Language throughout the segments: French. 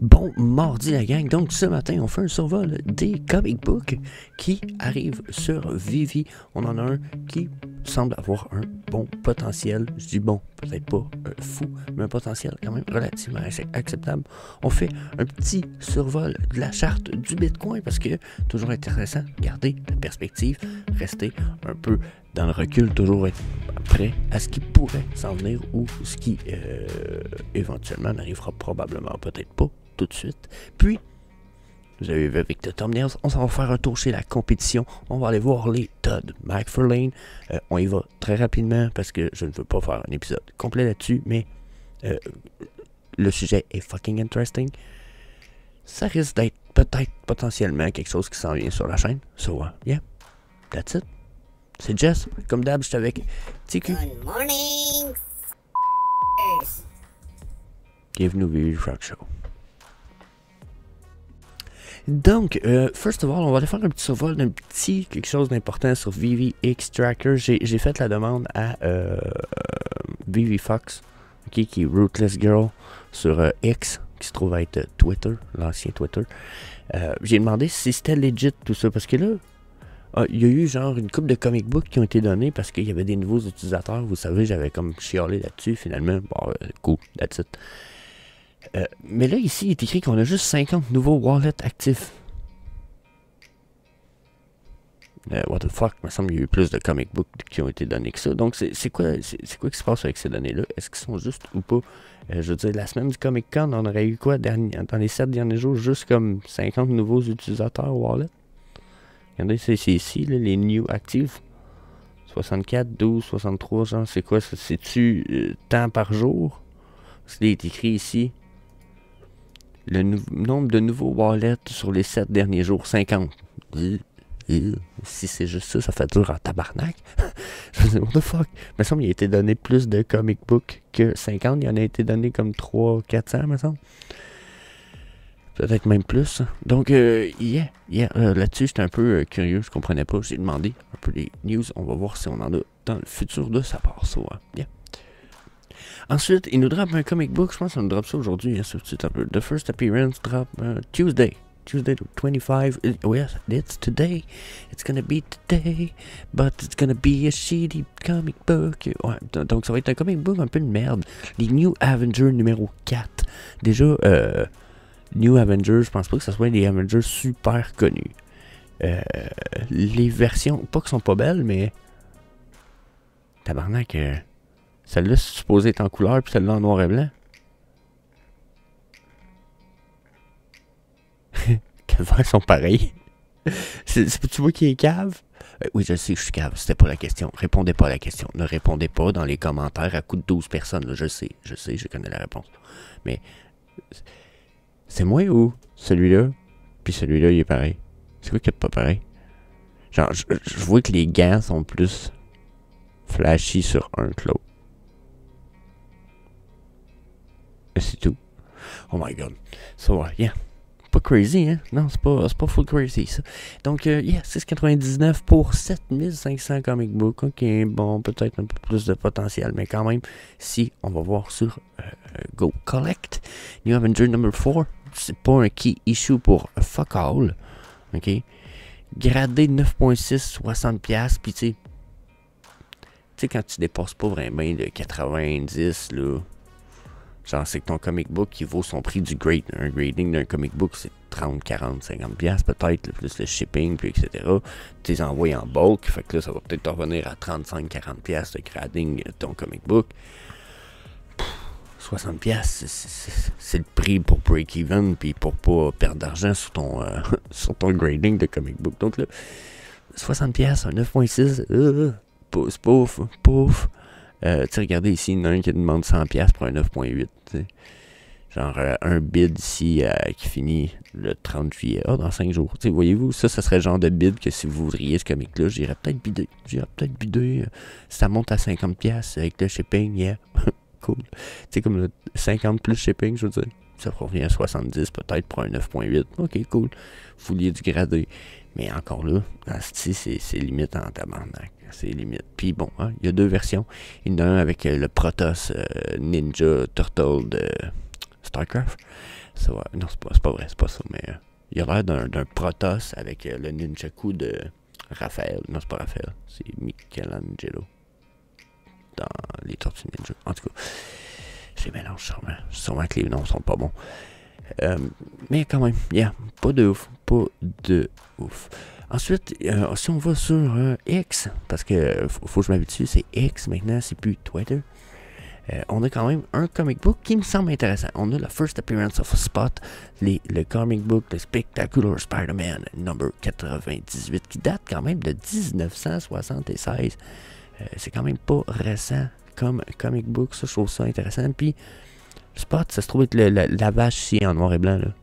Bon mardi la gang, donc ce matin on fait un survol des comic books qui arrivent sur Vivi. On en a un qui semble avoir un bon potentiel, je dis bon, peut-être pas fou, mais un potentiel quand même relativement acceptable. On fait un petit survol de la charte du Bitcoin parce que toujours intéressant, garder la perspective, rester un peu dans le recul, toujours être prêt à ce qui pourrait s'en venir ou ce qui éventuellement n'arrivera probablement peut-être pas tout de suite. Puis, vous avez vu avec The Thumbnails, on s'en va faire un tour chez la compétition. On va aller voir les Todd McFarlane. On y va très rapidement parce que je ne veux pas faire un épisode complet là-dessus, mais le sujet est fucking interesting. Ça risque d'être peut-être potentiellement quelque chose qui s'en vient sur la chaîne. So, yeah, that's it. C'est Jess. Comme d'hab, je suis avec TQ. Good morning. Bienvenue au Vivi Frog Show. Donc, first of all, on va aller faire un petit survol d'un petit quelque chose d'important sur Vivi X Tracker. J'ai fait la demande à Vivi Fox, qui est Ruthless Girl sur X, qui se trouve être Twitter, l'ancien Twitter. J'ai demandé si c'était legit tout ça, parce que là, il y a eu genre une couple de comic books qui ont été donnés parce qu'il y avait des nouveaux utilisateurs. Vous savez, j'avais comme chialé là-dessus finalement. Bon, cool, that's it. Mais là, ici, il est écrit qu'on a juste 50 nouveaux wallets actifs. What the fuck, il me semble qu'il y a eu plus de comic books qui ont été donnés que ça. Donc, c'est quoi qui se passe avec ces données-là? Est-ce qu'ils sont justes ou pas? Je veux dire, la semaine du Comic Con, on aurait eu quoi dans les 7 derniers jours? Juste comme 50 nouveaux utilisateurs wallets. Regardez, c'est ici, là, les new actifs. 64, 12, 63, genre, c'est quoi? C'est-tu temps par jour? Parce qu'il est écrit ici. Le nombre de nouveaux wallets sur les 7 derniers jours, 50. Si c'est juste ça, ça fait dur en tabarnak. Je me dis, what the fuck? Il me semble qu'il a été donné plus de comic book que 50. Il en a été donné comme 300, 400, me semble. Peut-être même plus. Donc, là-dessus, j'étais un peu curieux. Je comprenais pas. J'ai demandé un peu les news. On va voir si on en a dans le futur de sa part. So, yeah. Ensuite, il nous drop un comic book. Je pense qu'on nous drop ça aujourd'hui. Hein, c'est un peu. The first appearance drop Tuesday the 25. Yes, it's today. It's gonna be today. But it's gonna be a shitty comic book. Ouais, donc, ça va être un comic book un peu de merde. Les New Avengers numéro 4. Déjà, New Avengers, je pense pas que ce soit des Avengers super connus. Les versions, pas qu'elles sont pas belles, mais tabarnak, celle-là c'est supposé être en couleur, puis celle-là en noir et blanc. Quels verres sont pareils? Tu vois qui est cave? Oui, je sais que je suis cave, c'était pas la question. Répondez pas à la question. Ne répondez pas dans les commentaires à coup de 12 personnes. Là. Je sais, je connais la réponse. Mais c'est moi ou celui-là? Puis celui-là, il est pareil. C'est quoi qui est pas pareil? Genre, je vois que les gants sont plus flashy sur un que l'autre. Et c'est tout. Oh my god. So, yeah. Pas crazy, hein? Non, c'est pas full crazy, ça. Donc, yeah, 6,99 pour 7500 comic books. Ok, bon, peut-être un peu plus de potentiel, mais quand même, si on va voir sur Go Collect, New Avenger number 4, c'est pas un key issue pour fuck all. Ok? Gradé 9.6, 60$, puis tu sais, quand tu dépasses pas vraiment de 90, là. Genre, c'est que ton comic book qui vaut son prix du grade. Un grading d'un comic book, c'est 30, 40, 50$ peut-être, plus le shipping, puis etc. Tu les envoies en bulk, fait que là, ça va peut-être te revenir à 35, 40$ de grading de ton comic book. 60$, c'est le prix pour break-even, puis pour pas perdre d'argent sur ton grading de comic book. Donc là, 60$, un 9.6, pouf. Tu sais, regardez ici, il y en a un qui demande 100$ pour un 9.8. Genre un bid ici qui finit le 30 juillet. Dans 5 jours. T'sais, voyez-vous, ça serait le genre de bid que si vous voudriez ce comic-là, j'irais peut-être bider. Si ça monte à 50$ avec le shipping, yeah. Cool. Tu sais, comme le 50 plus shipping, je veux dire. Ça revient à 70 peut-être pour un 9.8. Ok, cool. Vous vouliez du gradé. Mais encore là, c'est limite en tabarnak. C'est limite. Puis bon, il y a deux versions. Il y en a un avec le Protoss Ninja Turtle de StarCraft. Ça va. Non, c'est pas vrai, c'est pas ça, mais il a l'air d'un Protoss avec le nunchaku de Raphaël. Non, c'est pas Raphaël, c'est Michelangelo. Dans les Tortues Ninja. En tout cas, je les mélange sûrement. Sûrement que les noms sont pas bons. Mais quand même, pas de ouf. Pas de ouf. Ensuite, si on va sur X, parce que faut que je m'habitue, c'est X maintenant, c'est plus Twitter. On a quand même un comic book qui me semble intéressant. On a la First Appearance of Spot, le comic book, le Spectacular Spider-Man number 98, qui date quand même de 1976. C'est quand même pas récent comme comic book, ça je trouve ça intéressant. Puis Spot, ça se trouve être la vache ici en noir et blanc, là.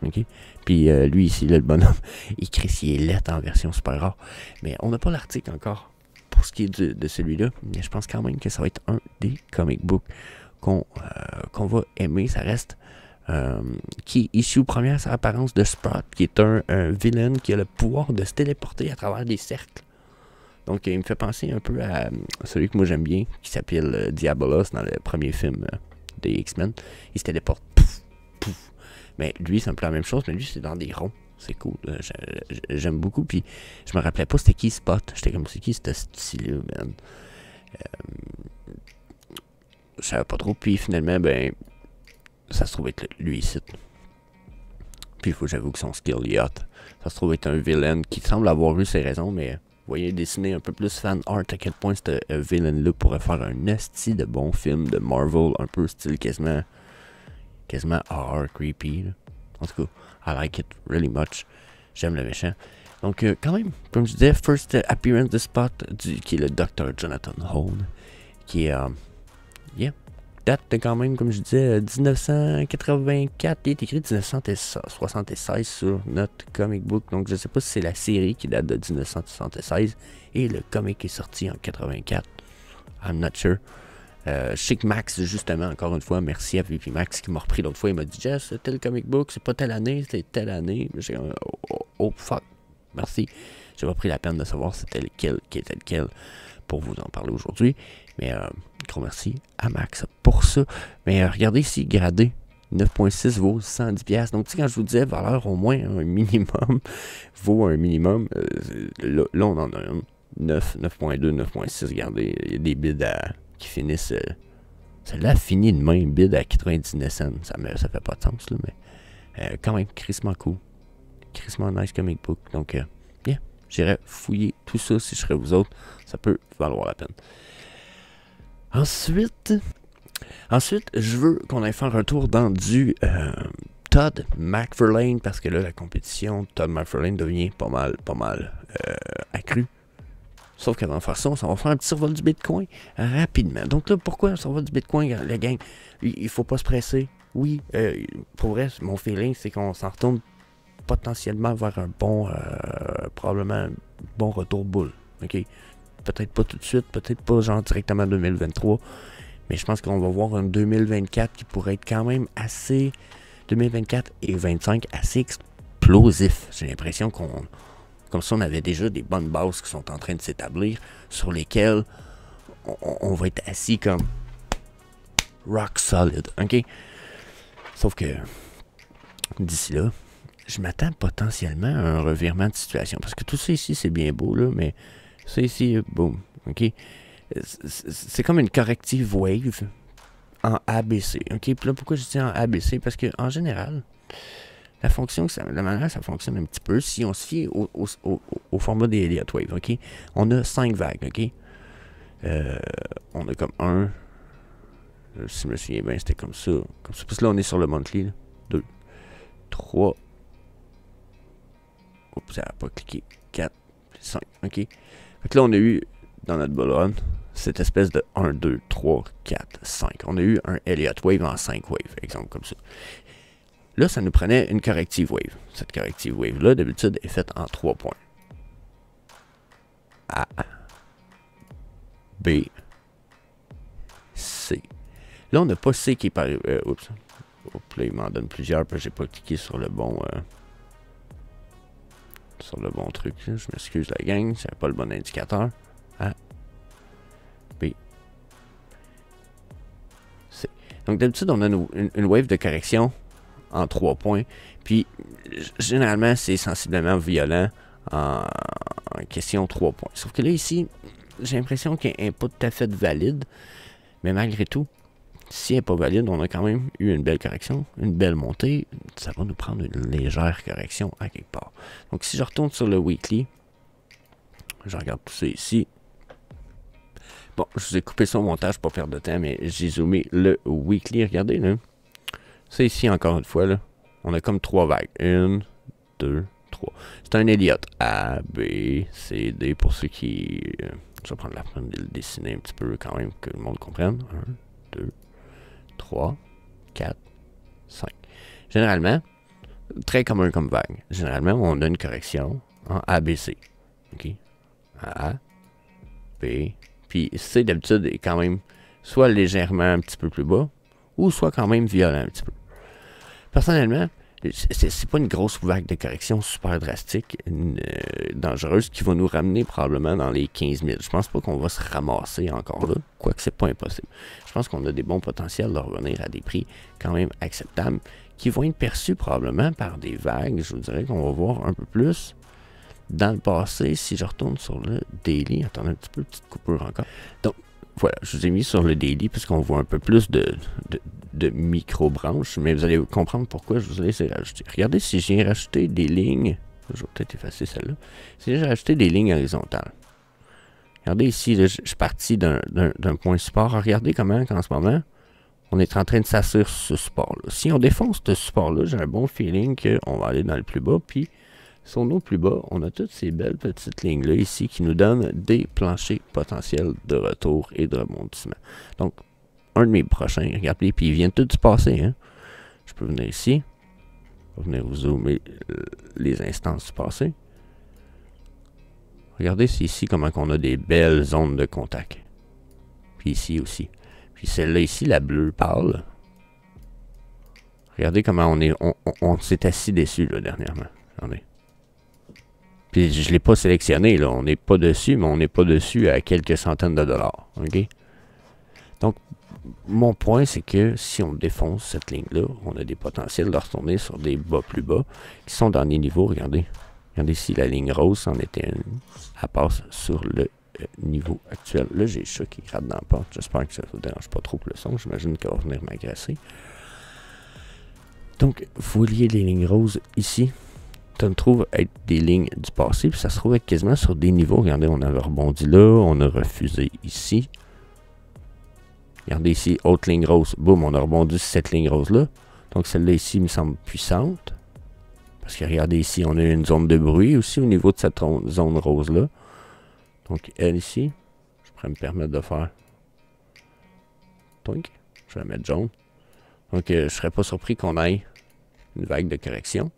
OK? Puis lui ici, là, le bonhomme, il crie s'il est lettre en version super rare. Mais on n'a pas l'article encore pour ce qui est de celui-là. Mais je pense quand même que ça va être un des comic books qu'on va aimer. Ça reste qui est issu première sa apparence de Spot, qui est un villain qui a le pouvoir de se téléporter à travers des cercles. Donc il me fait penser un peu à celui que moi j'aime bien, qui s'appelle Diabolos dans le premier film des X-Men. Il se téléporte, pouf, pouf. Mais lui, c'est un peu la même chose, mais lui, c'est dans des ronds. C'est cool. J'aime beaucoup. Puis, je me rappelais pas c'était qui Spot. J'étais comme, c'est qui ce style-là, man? Je savais pas trop. Puis, finalement, ben, ça se trouve être lui ici. Puis, il faut j'avoue que son skill est hot. Ça se trouve être un villain qui semble avoir eu ses raisons, mais vous voyez dessiner un peu plus fan art à quel point ce villain-là pourrait faire un asti de bon film de Marvel, un peu style quasiment horror, creepy. Là. En tout cas, I like it really much. J'aime le méchant. Donc, quand même, comme je disais, First Appearance de Spot, qui est le Dr. Jonathan Holmes, qui est, date de quand même, comme je disais, 1984. Il est écrit 1976 sur notre comic book. Donc, je sais pas si c'est la série qui date de 1976 et le comic est sorti en 84. I'm not sure. Je sais que Max, justement, encore une fois, merci à VP Max qui m'a repris l'autre fois. Il m'a dit Jess, tel comic book, c'est pas telle année, c'est telle année. J'ai dit oh fuck, merci. J'ai pas pris la peine de savoir c'était lequel qui était lequel pour vous en parler aujourd'hui. Mais gros merci à Max pour ça. Mais regardez ici, gradé 9.6 vaut 110$. Donc, tu sais, quand je vous disais valeur au moins un minimum, vaut un minimum, là, on en a un 9, 9.2, 9.6. Regardez, il y a des bids qui finissent. Celle-là finit de même, bid à 99 cents. Ça fait pas de sens, là, mais quand même, crissement cool. Crissement nice comic book. Donc, j'irais fouiller tout ça si je serais vous autres. Ça peut valoir la peine. Ensuite, je veux qu'on aille faire un tour dans du Todd McFarlane, parce que là, la compétition Todd McFarlane devient pas mal accrue. Sauf qu'avant de faire ça, on va faire un petit survol du Bitcoin rapidement. Donc là, pourquoi un survol du Bitcoin, la gang? Il faut pas se presser. Oui, pour vrai, mon feeling, c'est qu'on s'en retourne potentiellement vers un bon, probablement un bon retour boule. OK? Peut-être pas tout de suite, peut-être pas genre directement en 2023, mais je pense qu'on va voir un 2024 qui pourrait être quand même assez, 2024 et 2025, assez explosif. J'ai l'impression qu'on, comme ça, on avait déjà des bonnes bases qui sont en train de s'établir, sur lesquelles on va être assis comme rock solid, OK? Sauf que, d'ici là, je m'attends potentiellement à un revirement de situation. Parce que tout ça ici, c'est bien beau, là, mais ça ici, boum, OK? C'est comme une corrective wave en ABC, OK? Puis là, pourquoi je dis en ABC? Parce qu'en général, la manière ça fonctionne un petit peu, si on se fie au format des Elliott Wave, OK? On a 5 vagues, OK? On a comme un, si je me souviens bien, c'était comme ça. Parce que là, on est sur le monthly, 2, 3, oups, ça n'a pas cliqué, 4, 5, OK? Fait que là, on a eu, dans notre ballon, cette espèce de 1, 2, 3, 4, 5. On a eu un Elliott Wave en 5 waves, exemple comme ça. Là, ça nous prenait une corrective wave. Cette corrective wave-là, d'habitude, est faite en 3 points. A, B, C. Là, on n'a pas C qui est par... oups. Là, il m'en donne plusieurs, parce que j'ai pas cliqué sur le bon... truc. Là. Je m'excuse, la gang, c'est pas le bon indicateur. A, B, C. Donc, d'habitude, on a une wave de correction en 3 points. Puis, généralement, c'est sensiblement violent en question 3 points. Sauf que là, ici, j'ai l'impression qu'elle n'est pas tout à fait valide. Mais malgré tout, si elle n'est pas valide, on a quand même eu une belle correction, une belle montée. Ça va nous prendre une légère correction à quelque part. Donc, si je retourne sur le weekly, je regarde tout ça ici. Bon, je vous ai coupé ça au montage pour perdre de temps, mais j'ai zoomé le weekly. Regardez, là. Ça ici, encore une fois, là, on a comme 3 vagues. 1, 2, 3. C'est un Elliott. A, B, C, D, pour ceux qui... je vais prendre la peine de le dessiner un petit peu quand même, que le monde comprenne. 1, 2, 3, 4, 5. Généralement, très commun comme vague. Généralement, on a une correction en ABC. OK? A, B, puis C d'habitude est quand même soit légèrement un petit peu plus bas, ou soit quand même violent un petit peu. Personnellement, c'est pas une grosse vague de correction super drastique, dangereuse, qui va nous ramener probablement dans les 15 000. Je pense pas qu'on va se ramasser encore là, quoique c'est pas impossible. Je pense qu'on a des bons potentiels de revenir à des prix quand même acceptables, qui vont être perçus probablement par des vagues. Je vous dirais qu'on va voir un peu plus dans le passé. Si je retourne sur le daily, attendez un petit peu, petite coupure encore. Donc, voilà, je vous ai mis sur le daily puisqu'on voit un peu plus de micro-branches, mais vous allez comprendre pourquoi je vous ai laissé rajouter. Regardez si j'ai rajouté des lignes, je vais peut-être effacer celle-là, si j'ai rajouté des lignes horizontales. Regardez ici, là, je suis parti d'un point support. Regardez comment, en ce moment, on est en train de s'assurer ce support-là. Si on défonce ce support-là, j'ai un bon feeling qu'on va aller dans le plus bas, puis sur nos plus bas, on a toutes ces belles petites lignes-là ici qui nous donnent des planchers potentiels de retour et de rebondissement. Donc, un de mes prochains, regardez, puis ils viennent tous du passé. Hein. Je peux venir ici, je vais venir vous zoomer les instances du passé. Regardez, c'est ici comment on a des belles zones de contact. Puis ici aussi. Puis celle-là ici, la bleue pâle. Regardez comment on s'est assis dessus là, dernièrement. Regardez. Puis je ne l'ai pas sélectionné, là. On n'est pas dessus, mais on n'est pas dessus à quelques centaines de dollars. OK? Donc, mon point, c'est que si on défonce cette ligne-là, on a des potentiels de retourner sur des bas plus bas qui sont dans les niveaux. Regardez. Regardez ici, la ligne rose, c'en était une. Elle passe sur le niveau actuel. Là, j'ai le chat qui gratte dans la porte. J'espère que ça ne vous dérange pas trop pour le son. J'imagine qu'elle va venir m'agresser. Donc, vous voyez les lignes roses ici. Ça me trouve être des lignes du passé, puis ça se trouve être quasiment sur des niveaux. Regardez, on a rebondi là, on a refusé ici. Regardez ici, haute ligne rose, boum, on a rebondi sur cette ligne rose-là. Donc celle-là ici me semble puissante. Parce que regardez ici, on a une zone de bruit aussi au niveau de cette zone rose-là. Donc elle ici, je pourrais me permettre de faire... Toink, je vais la mettre jaune. Donc je ne serais pas surpris qu'on aille une vague de correction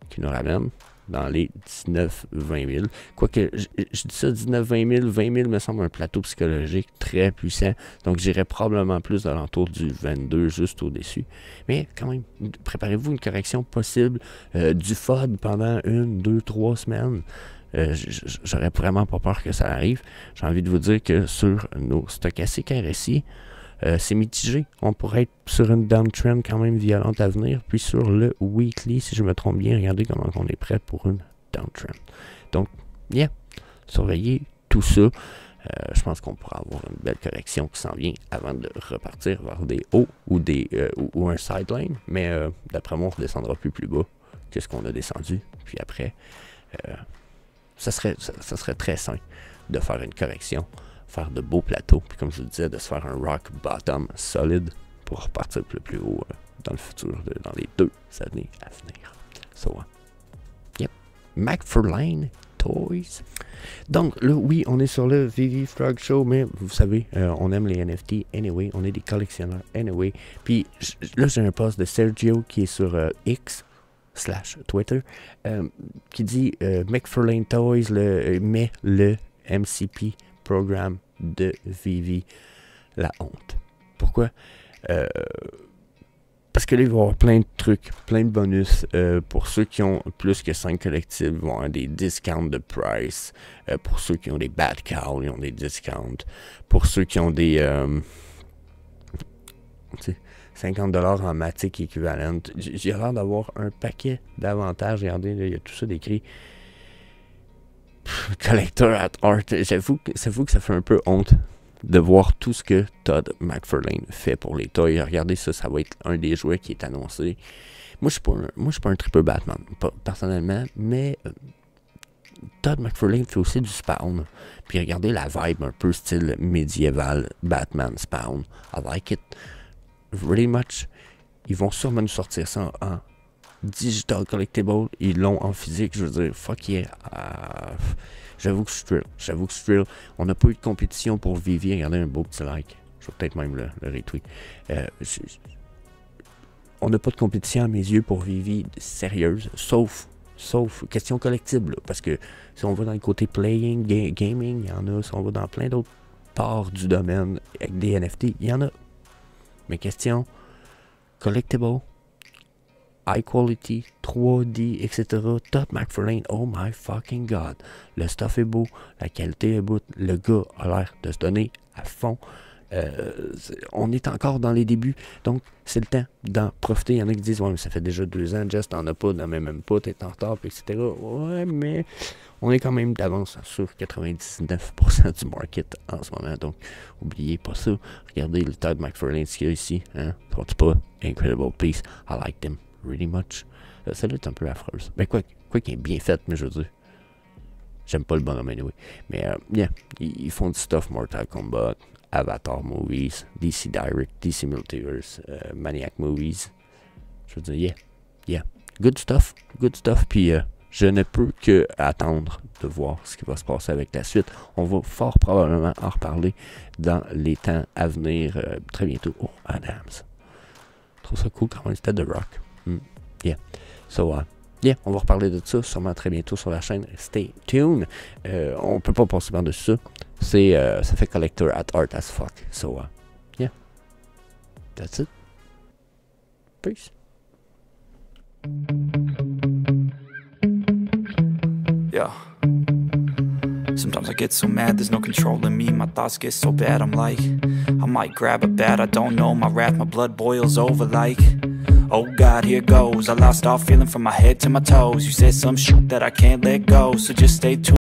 qui nous ramène dans les 19-20 000. Quoique, je dis ça, 19-20 000, 20 000 me semble un plateau psychologique très puissant. Donc, j'irais probablement plus à l'entour du 22, juste au-dessus. Mais quand même, préparez-vous une correction possible du FOD pendant 1, 2, 3 semaines. J'aurais vraiment pas peur que ça arrive. J'ai envie de vous dire que sur nos stochastiques RSI, c'est mitigé. On pourrait être sur une downtrend quand même violente à venir. Puis sur le weekly, si je me trompe bien, regardez comment on est prêt pour une downtrend. Donc, yeah, surveillez tout ça. Je pense qu'on pourra avoir une belle correction qui s'en vient avant de repartir vers des hauts ou, ou un sideline. Mais d'après moi, on ne redescendra plus bas que ce qu'on a descendu. Puis après, ça serait très sain de faire une correction, faire de beaux plateaux, puis comme je vous le disais, de se faire un rock bottom solide pour repartir le plus haut dans le futur, dans les 2 années à venir. So, yep. McFarlane Toys. Donc, là, oui, on est sur le VV Frog Show, mais vous savez, on aime les NFT anyway, on est des collectionneurs anyway. Puis là, j'ai un post de Sergio qui est sur X/Twitter, qui dit McFarlane Toys met le MCP programme de VV la honte. Pourquoi? Parce que là, il va y avoir plein de trucs, plein de bonus. Pour ceux qui ont plus que 5 collectifs, ils vont avoir des discounts de price. Pour ceux qui ont des bad cows, ils ont des discounts. Pour ceux qui ont des... $50 en Matic équivalent. J'ai l'air d'avoir un paquet d'avantages. Regardez, là, il y a tout ça décrit. Collector at Art. J'avoue que ça fait un peu honte de voir tout ce que Todd McFarlane fait pour les toys. Regardez ça, ça va être un des jouets qui est annoncé. Moi, je suis pas un triple Batman, personnellement, mais Todd McFarlane fait aussi du Spawn. Puis regardez la vibe un peu style médiéval Batman Spawn. I like it really much. Ils vont sûrement nous sortir ça en digital collectible. Ils l'ont en physique. Je veux dire, fuck yeah. J'avoue que je suis thrill. On n'a pas eu de compétition pour Vivi. Regardez un beau petit like. Je vais peut-être même le retweet. On n'a pas de compétition à mes yeux pour Vivi sérieuse, sauf question collectible, là, parce que si on va dans le côté playing, gaming, il y en a. Si on va dans plein d'autres parts du domaine avec des NFT, il y en a. Mais question collectible, high quality, 3D, etc. Todd McFarlane, oh my fucking god. Le stuff est beau, la qualité est beau, le gars a l'air de se donner à fond. On est encore dans les débuts, donc c'est le temps d'en profiter. Il y en a qui disent, ouais, mais ça fait déjà 2 ans, Jess, t'en as pas, n'en même pas, t'es en retard, etc. Ouais, mais on est quand même d'avance sur 99% du market en ce moment, donc oubliez pas ça. Regardez le Todd McFarlane qu'il y a ici, hein, sont-ils pas incredible piece? I like them really much. Celle-là est un peu affreuse. Ben quoi qu'il est bien fait, mais je veux dire, j'aime pas le bonhomme anyway. Mais yeah, ils font du stuff Mortal Kombat, Avatar Movies, DC Direct, DC Multiverse, Maniac Movies. Je veux dire, yeah. Good stuff. Puis je ne peux que attendre de voir ce qui va se passer avec la suite. On va fort probablement en reparler dans les temps à venir très bientôt. Oh, Adams. Je trouve ça cool quand même, c'était The Rock. Yeah. So, yeah, on va reparler de ça sûrement très bientôt sur la chaîne. Stay tuned. On peut pas passer par-dessus ça. Ça fait collector at art as fuck. So, yeah. That's it. Peace. Yeah. Sometimes I get so mad, there's no controlling me. My thoughts get so bad, I'm like, I might grab a bat, I don't know. My wrath, my blood boils over like, oh God, here goes. I lost all feeling from my head to my toes. You said some shit that I can't let go, so just stay tuned.